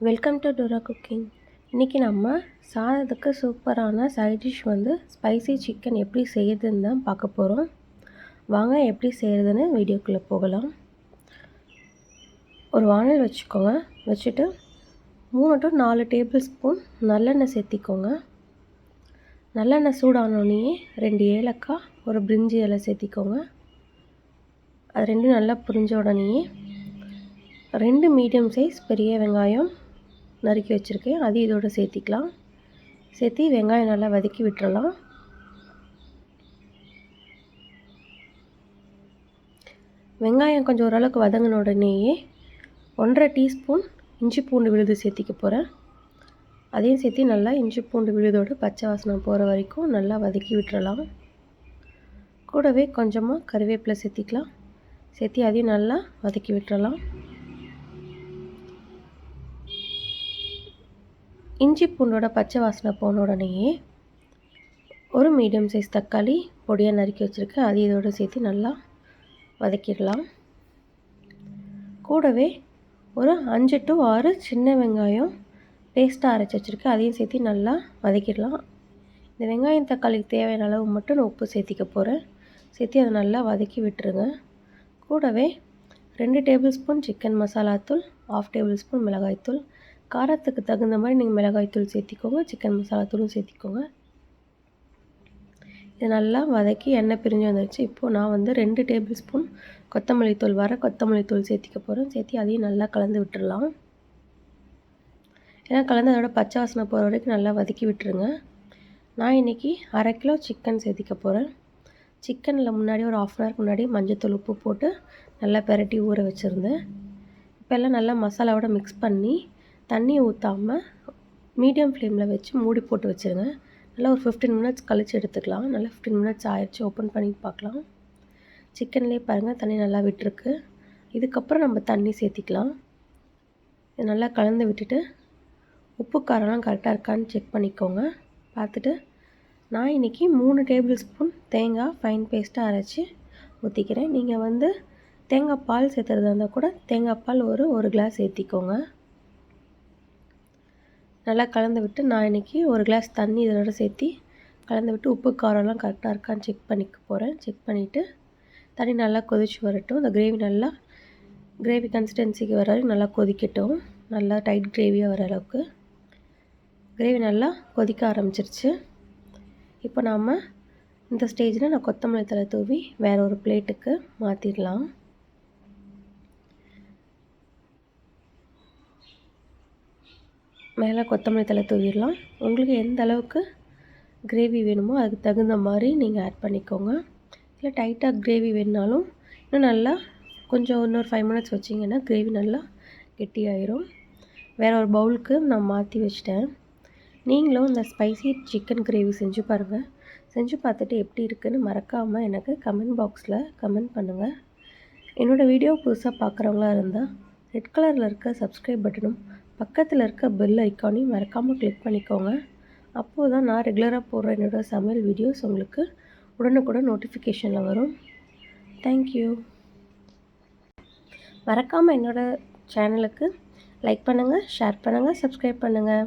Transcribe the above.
Welcome to Dora cooking. இன்றைக்கி நம்ம சாதத்துக்கு சூப்பரான சைட் டிஷ் ஸ்பைசி சிக்கன் எப்படி செய்யுதுன்னு தான் பார்க்க போகிறோம். வாங்க எப்படி செய்கிறதுன்னு வீடியோக்குள்ளே போகலாம். ஒரு வானல் வச்சுக்கோங்க. வச்சுட்டு 3 to 4 டேபிள் ஸ்பூன் நல்லெண்ணெய் சேர்த்திக்கோங்க. நல்லெண்ணெய் சூடானோடனே 2 ஏலக்காய், ஒரு பிரிஞ்சி இலை சேர்த்திக்கோங்க. அது ரெண்டும் நல்லா புரிஞ்ச உடனேயே 2 மீடியம் சைஸ் பெரிய வெங்காயம் நறுக்கி வச்சுருக்கேன், அது இதோடு சேர்த்திக்கலாம். சேர்த்து வெங்காயம் நல்லா வதக்கி விட்டுறலாம். வெங்காயம் கொஞ்சம் ஓரளவுக்கு வதங்கின உடனேயே 1.5 டீஸ்பூன் இஞ்சி பூண்டு விழுது சேர்த்திக்க போகிறேன். அதையும் சேர்த்து நல்லா இஞ்சி பூண்டு விழுதோடு பச்சை வாசனை போகிற வரைக்கும் நல்லா வதக்கி விட்டுறலாம். கூடவே கொஞ்சமாக கருவேப்பிலை சேர்த்திக்கலாம். சேர்த்து அதையும் நல்லா வதக்கி விட்டுறலாம். இஞ்சி பூண்டோட பச்சை வாசனை போன உடனேயே ஒரு மீடியம் சைஸ் தக்காளி பொடியாக நறுக்கி வச்சுருக்கேன், அது இதோடு சேர்த்து நல்லா வதக்கிடலாம். கூடவே ஒரு 5 to 6 சின்ன வெங்காயம் பேஸ்ட்டாக அரைச்சி வச்சுருக்கேன், அதையும் சேர்த்து நல்லா வதக்கிடலாம். இந்த வெங்காயம் தக்காளிக்கு தேவையான அளவு மட்டும் நான் உப்பு சேர்த்திக்க போகிறேன். சேர்த்து அதை நல்லா வதக்கி விட்டுருங்க. கூடவே 2 டேபிள் ஸ்பூன் சிக்கன் மசாலாத்தூள், 1/2 டேபிள் ஸ்பூன் மிளகாய்த்தூள், காரத்துக்கு தகுந்த மாதிரி நீங்கள் மிளகாய்த்தூள் சேர்த்திக்கோங்க, சிக்கன் மசாலா தூளும் சேர்த்திக்கோங்க. இது நல்லா வதக்கி எண்ணெய் பிரிஞ்சு வந்துடுச்சு. இப்போது நான் 2 டேபிள் ஸ்பூன் கொத்தமல்லி தூள் சேர்த்திக்க போகிறேன். சேர்த்து அதையும் நல்லா கலந்து விட்டுடலாம். ஏன்னா கலந்து அதோட பச்சை வாசனை போகிற வரைக்கும் நல்லா வதக்கி விட்டுருங்க. நான் இன்றைக்கி 1/2 கிலோ சிக்கன் சேர்த்திக்க போகிறேன். சிக்கனில் முன்னாடி ஒரு 1/2 hour முன்னாடி மஞ்சத்தூள் உப்பு போட்டு நல்லா பெரட்டி ஊற வச்சுருந்தேன். இப்போ எல்லாம் நல்லா மசாலாவோட மிக்ஸ் பண்ணி தண்ணி ஊற்றாமல் மீடியம் ஃப்ளேமில் வச்சு மூடி போட்டு வச்சுருங்க. நல்லா ஒரு 15 minutes கழித்து எடுத்துக்கலாம். நல்லா 15 minutes ஆயிடுச்சு. ஓப்பன் பண்ணி பார்க்கலாம். சிக்கன்லேயே பாருங்கள் தண்ணி நல்லா விட்டுருக்கு. இதுக்கப்புறம் நம்ம தண்ணி சேர்த்திக்கலாம். இது நல்லா கலந்து விட்டுட்டு உப்பு காரம்லாம் கரெக்டாக இருக்கான்னு செக் பண்ணிக்கோங்க. பார்த்துட்டு நான் இன்றைக்கி 3 டேபிள் ஸ்பூன் தேங்காய் ஃபைன் பேஸ்ட்டாக அரைச்சி ஊற்றிக்கிறேன். நீங்கள் தேங்காய் பால் சேர்த்துறதா இருந்தால் கூட தேங்காய் பால் ஒரு கிளாஸ் சேர்த்திக்கோங்க. நல்லா கலந்து விட்டு நான் இன்றைக்கி ஒரு கிளாஸ் தண்ணி இதோட சேர்த்து கலந்து விட்டு உப்பு காரம்லாம் கரெக்டாக இருக்கான்னு செக் பண்ணிக்க போகிறேன். செக் பண்ணிவிட்டு தண்ணி நல்லா கொதிச்சு வரட்டும். இந்த கிரேவி கன்சிஸ்டன்சிக்கு வர வரைக்கும் நல்லா கொதிக்கட்டும். நல்லா டைட் கிரேவியாக வர அளவுக்கு கிரேவி நல்லா கொதிக்க ஆரம்பிச்சிருச்சு. இப்போ நாம் இந்த ஸ்டேஜில் நான் கொத்தமல்லி தழை தூவி வேறு ஒரு பிளேட்டுக்கு மாற்றிடலாம். மேலே கொத்தமல்லி தழை தூவிடலாம். உங்களுக்கு எந்த அளவுக்கு கிரேவி வேணுமோ அதுக்கு தகுந்த மாதிரி நீங்கள் ஆட் பண்ணிக்கோங்க. இல்லை டைட்டாக கிரேவி வேணுனாலும் இன்னும் நல்லா கொஞ்சம் இன்னொரு 5 minutes வச்சிங்கன்னா கிரேவி நல்லா கெட்டியாயிரும். வேறு ஒரு பவுலுக்கு நான் மாற்றி வச்சிட்டேன். நீங்களும் இந்த ஸ்பைசி சிக்கன் கிரேவி செஞ்சு பாருங்கள். செஞ்சு பார்த்துட்டு எப்படி இருக்குதுன்னு மறக்காமல் எனக்கு கமெண்ட் பாக்ஸில் கமெண்ட் பண்ணுங்கள். என்னோடய வீடியோ புதுசாக பார்க்குறவங்களா இருந்தால் ரெட் கலரில் இருக்க சப்ஸ்கிரைப் பட்டனும் பக்கத்தில் இருக்க பெல் ஐக்கானையும் மறக்காமல் கிளிக் பண்ணிக்கோங்க. அப்போது தான் நான் ரெகுலராக போடுற என்னோடய சமையல் வீடியோஸ் உங்களுக்கு உடனுக்குடன் நோட்டிஃபிகேஷனில் வரும். தேங்க்யூ. மறக்காமல் என்னோடய சேனலுக்கு லைக் பண்ணுங்கள், ஷேர் பண்ணுங்கள், சப்ஸ்கிரைப் பண்ணுங்கள்.